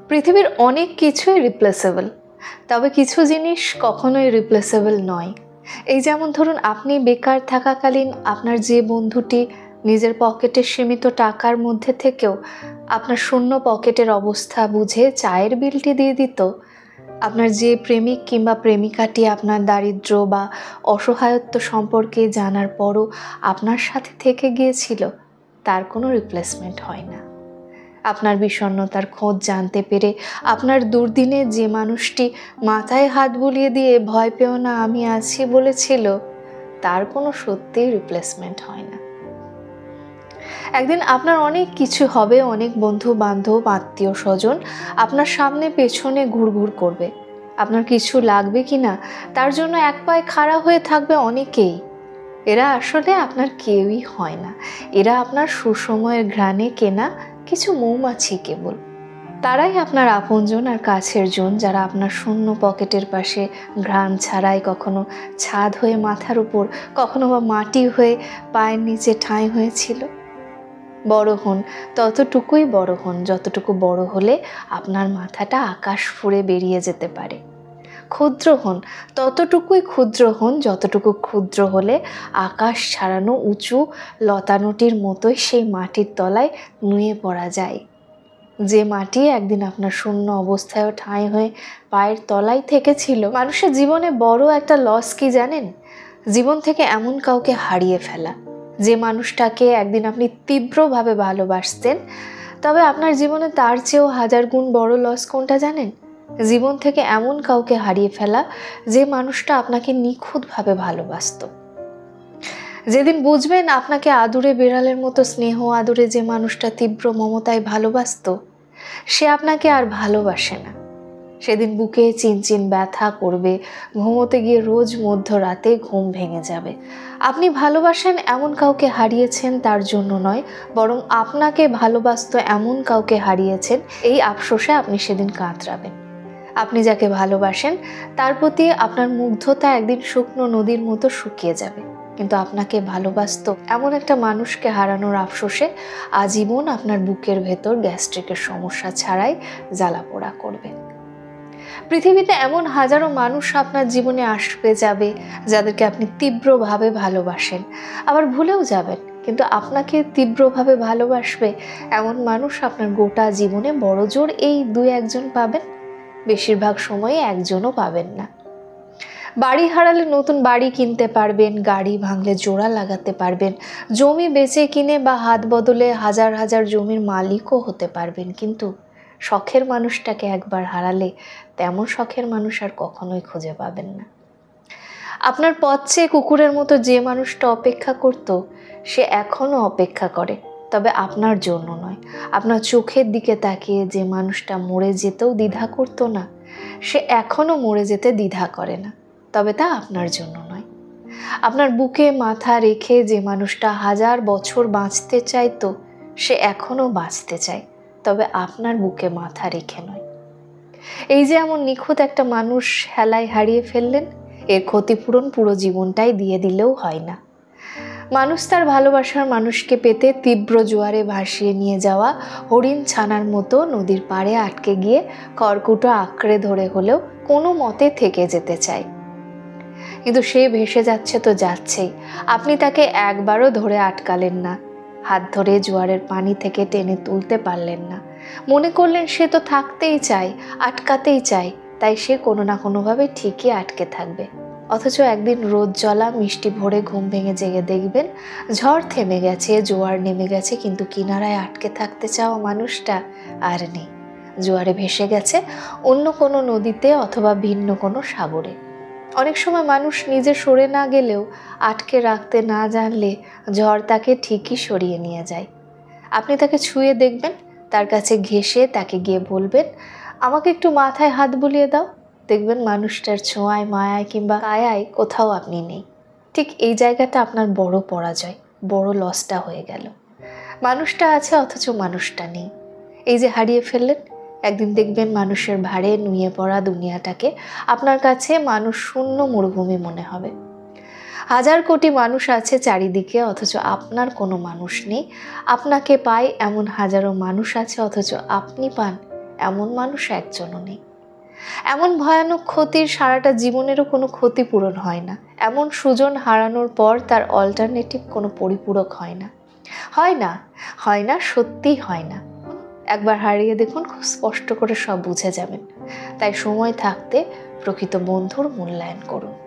পৃথিবীর অনেক কিছুই রিপ্লেসেবল, তবে কিছু জিনিস কখনোই রিপ্লেসেবল নয়। এই যেমন ধরুন, আপনি বেকার থাকাকালীন আপনার যে বন্ধুটি নিজের পকেটের সীমিত টাকার মধ্যে থেকেও আপনার শূন্য পকেটের অবস্থা বুঝে চায়ের বিলটি দিয়ে দিত, আপনার যে প্রেমিক কিংবা প্রেমিকাটি আপনার দারিদ্র্য বা অসহায়ত্ব সম্পর্কে জানার পরও আপনার সাথে থেকে গিয়েছিল, তার কোনো রিপ্লেসমেন্ট হয় না। আপনার বিষণ্ণতার খোঁজ জানতে পেরে আপনার দুর্দিনে যে মানুষটি মাথায় হাত বুলিয়ে দিয়ে ভয় পেও না আমি আছি বলেছিল, তার কোনো সত্যিই রিপ্লেসমেন্ট হয় না। একদিন আপনার অনেক কিছু হবে, অনেক বন্ধু বান্ধব আত্মীয় স্বজন আপনার সামনে পেছনে ঘুরঘুর করবে। আপনার কিছু লাগবে কিনা তার জন্য এক পায়ে খাড়া হয়ে থাকবে অনেকেই। এরা আসলে আপনার কেউই হয় না, এরা আপনার সুসময়ের ঘ্রাণে কেনা কিছু মৌমাছি কেবল। তারাই আপনার আপনজন আর কাছের জন, যারা আপনার শূন্য পকেটের পাশে ঘ্রাণ ছাড়াই কখনো ছাদ হয়ে মাথার উপর, কখনো বা মাটি হয়ে পায়ের নিচে ঠাঁই হয়েছিল। বড় হন, ততটুকুই বড় হন যতটুকু বড় হলে আপনার মাথাটা আকাশ ফুঁড়ে বেরিয়ে যেতে পারে। ক্ষুদ্র হন, ততটুকুই ক্ষুদ্র হন যতটুকু ক্ষুদ্র হলে আকাশ ছাড়ানো উঁচু লতানোটির মতোই সেই মাটির তলায় নুয়ে পড়া যায়। যে মাটি একদিন আপনার শূন্য অবস্থায়ও ঠাঁই হয়ে পায়ের তলায় থেকেছিল। মানুষের জীবনে বড় একটা লস কি জানেন? জীবন থেকে এমন কাউকে হারিয়ে ফেলা, যে মানুষটাকে একদিন আপনি তীব্রভাবে ভালোবাসতেন, তবে আপনার জীবনে তার চেয়েও হাজার গুণ বড় লস কোনটা জানেন? জীবন থেকে এমন কাউকে হারিয়ে ফেলা যে মানুষটা আপনাকে নিখুঁতভাবে ভালোবাসতো। যেদিন বুঝবেন আপনাকে আদুরে বিড়ালের মতো স্নেহ আদুরে যে মানুষটা তীব্র মমতায় ভালোবাসতো, সে আপনাকে আর ভালোবাসে না, সেদিন বুকে চিনচিন ব্যথা করবে, ঘুমোতে গিয়ে রোজ মধ্যরাতে ঘুম ভেঙে যাবে। আপনি ভালোবাসেন এমন কাউকে হারিয়েছেন তার জন্য নয়, বরং আপনাকে ভালোবাসতো এমন কাউকে হারিয়েছেন, এই আফসোসে আপনি সেদিন কাতরাবেন। আপনি যাকে ভালোবাসেন তার প্রতি আপনার মুগ্ধতা একদিন শুকনো নদীর মতো শুকিয়ে যাবে, কিন্তু আপনাকে ভালোবাসতো এমন একটা মানুষকে হারানোর আফসোসে আজীবন আপনার বুকের ভেতর গ্যাস্ট্রিকের সমস্যা ছাড়াই জ্বালাপোড়া করবে। পৃথিবীতে এমন হাজারো মানুষ আপনার জীবনে আসবে যাবে, যাদেরকে আপনি তীব্রভাবে ভালোবাসেন, আবার ভুলেও যাবেন, কিন্তু আপনাকে তীব্রভাবে ভালোবাসবে এমন মানুষ আপনার গোটা জীবনে বড়জোর এই 2-1 পাবেন, বেশিরভাগ সময়ে একজনও পাবেন না। বাড়ি হারালে নতুন বাড়ি কিনতে পারবেন, গাড়ি ভাঙলে জোড়া লাগাতে পারবেন, জমি বেচে কিনে বা হাত বদলে হাজার হাজার জমির মালিকও হতে পারবেন, কিন্তু শখের মানুষটাকে একবার হারালে তেমন শখের মানুষ আর কখনোই খুঁজে পাবেন না। আপনার পথ চেয়ে কুকুরের মতো যে মানুষটা অপেক্ষা করত, সে এখনও অপেক্ষা করে, তবে আপনার জন্য নয়। আপনার চোখের দিকে তাকিয়ে যে মানুষটা মরে যেতেও দ্বিধা করতো না, সে এখনও মরে যেতে দ্বিধা করে না, তবে তা আপনার জন্য নয়। আপনার বুকে মাথা রেখে যে মানুষটা 1000 বছর বাঁচতে চাইতো, সে এখনও বাঁচতে চায়, তবে আপনার বুকে মাথা রেখে নয়। এই যে এমন নিখুঁত একটা মানুষ হেলায় হারিয়ে ফেললেন, এর ক্ষতিপূরণ পুরো জীবনটাই দিয়ে দিলেও হয় না। মানুষ তার ভালোবাসার মানুষকে পেতে তীব্র জোয়ারে ভাসিয়ে নিয়ে যাওয়া হরিণ ছানার মতো নদীর পাড়ে আটকে গিয়ে খড়কুটো আঁকড়ে ধরে হলেও কোনো মতে থেকে যেতে চায়, কিন্তু সে ভেসে যাচ্ছে তো যাচ্ছেই, আপনি তাকে একবারও ধরে আটকালেন না, হাত ধরে জোয়ারের পানি থেকে টেনে তুলতে পারলেন না। মনে করলেন সে তো থাকতেই চায়, আটকাতেই চায়, তাই সে কোনো না কোনোভাবে ঠিকই আটকে থাকবে। অথচ একদিন রোদ জ্বলা মিষ্টি ভোরে ঘুম ভেঙে জেগে দেখবেন ঝড় থেমে গেছে, জোয়ার নেমে গেছে, কিন্তু কিনারায় আটকে থাকতে চাওয়া মানুষটা আর নেই। জোয়ারে ভেসে গেছে অন্য কোনো নদীতে অথবা ভিন্ন কোনো সাগরে। অনেক সময় মানুষ নিজে সরে না গেলেও আটকে রাখতে না জানলে ঝড় তাকে ঠিকই সরিয়ে নিয়ে যায়। আপনি তাকে ছুঁয়ে দেখবেন, তার কাছে ঘেঁষে তাকে গিয়ে বলবেন, আমাকে একটু মাথায় হাত বুলিয়ে দাও, দেখবেন মানুষটার ছোঁয়ায় মায়ায় কিংবা কায়ায় কোথাও আপনি নেই। ঠিক এই জায়গাটা আপনার বড় পরাজয়, বড় লসটা হয়ে গেল। মানুষটা আছে অথচ মানুষটা নেই, এই যে হারিয়ে ফেললেন। একদিন দেখবেন মানুষের ভারে নুয়ে পড়া দুনিয়াটাকে আপনার কাছে মানুষ শূন্য মরুভূমি মনে হবে। 1000 কোটি মানুষ আছে চারিদিকে, অথচ আপনার কোনো মানুষ নেই। আপনাকে পায় এমন হাজারো মানুষ আছে, অথচ আপনি পান এমন মানুষ একজনও নেই। এমন ভয়ানক ক্ষতির সারাটা জীবনেরও কোনো ক্ষতিপূরণ হয় না। এমন সুজন হারানোর পর তার অল্টারনেটিভ কোনো পরিপূরক হয় না, হয় না, হয় না, সত্যিই হয় না। একবার হারিয়ে দেখুন, খুব স্পষ্ট করে সব বুঝে যাবেন। তাই সময় থাকতে প্রকৃত বন্ধুর মূল্যায়ন করুন।